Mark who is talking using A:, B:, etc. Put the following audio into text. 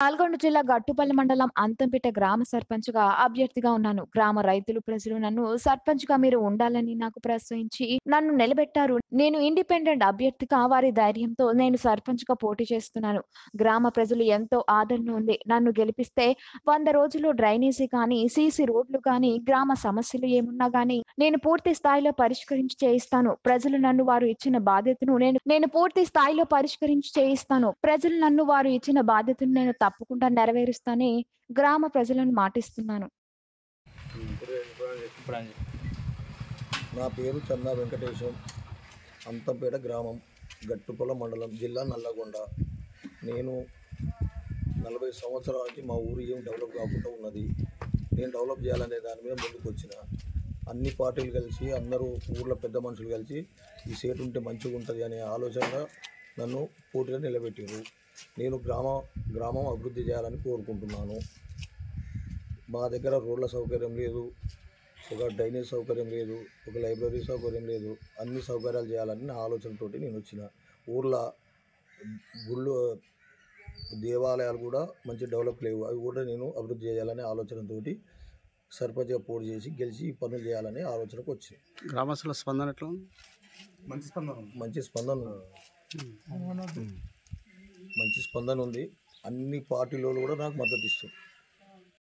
A: నల్గొండ జిల్లా గట్టుపల్లి మండలం అంతంపేట గ్రామ సర్పంచ్‌గా అభ్యర్థిగా ఉన్నాను. గ్రామ రైతులు, ప్రజలు నన్ను సర్పంచ్‌గా మీరు ఉండాలని నాకు ప్రోత్సహించి నన్ను నిలబెట్టారు. నేను ఇండిపెండెంట్ అభ్యర్థిగా వారి ధైర్యంతో నేను సర్పంచ్‌గా పోటీ చేస్తున్నాను. గ్రామ ప్రజలు ఎంతో ఆదరణ ఉంది. నన్ను గెలిపిస్తే 100 రోజుల్లో డ్రైనేజీ కానీ, సీసీ రోడ్లు కానీ, గ్రామ సమస్యలు ఏమున్నా గానీ నేను పూర్తి స్థాయిలో పరిష్కరించి చేయిస్తాను. ప్రజలు నన్ను వారు ఇచ్చిన బాధ్యతను నేను పూర్తి స్థాయిలో పరిష్కరించి చేయిస్తాను. ప్రజలు నన్ను వారు ఇచ్చిన బాధ్యతను నేను తప్పకుండా నెరవేరుస్తానని గ్రామ ప్రజలను మాటిస్తున్నాను.
B: నా పేరు చన్నా వెంకటేశం. అంతంపేట గ్రామం, గట్టుపొల మండలం, జిల్లా నల్లగొండ. నేను 40 సంవత్సరాల నుంచి మా ఊరు ఏం డెవలప్ కాకుండా ఉన్నది. నేను డెవలప్ చేయాలనే దాని మీద ముందుకు వచ్చిన. అన్ని పార్టీలు కలిసి, అందరూ ఊర్లో పెద్ద మనుషులు కలిసి ఈ సీట్ ఉంటే మంచిగా ఉంటుంది అనే ఆలోచనగా నన్ను పోటీగా నిలబెట్టారు. నేను గ్రామం అభివృద్ధి చేయాలని కోరుకుంటున్నాను. మా దగ్గర రోడ్ల సౌకర్యం లేదు, ఒక డ్రైనేజ్ సౌకర్యం లేదు, ఒక లైబ్రరీ సౌకర్యం లేదు. అన్ని సౌకర్యాలు చేయాలని నా ఆలోచనతోటి నేను వచ్చిన. ఊర్లో గుళ్ళు, దేవాలయాలు కూడా మంచి డెవలప్ లేవు. అవి కూడా నేను అభివృద్ధి చేయాలనే ఆలోచనతోటి సర్పంచ్గా పోటీ చేసి గెలిచి ఈ పనులు చేయాలనే ఆలోచనకు వచ్చింది.
C: గ్రామస్తుల స్పందన ఎట్లా ఉంది?
B: మంచి స్పందన ఉంది. అన్ని పార్టీలు కూడా నాకు మద్దతు ఇస్తారు.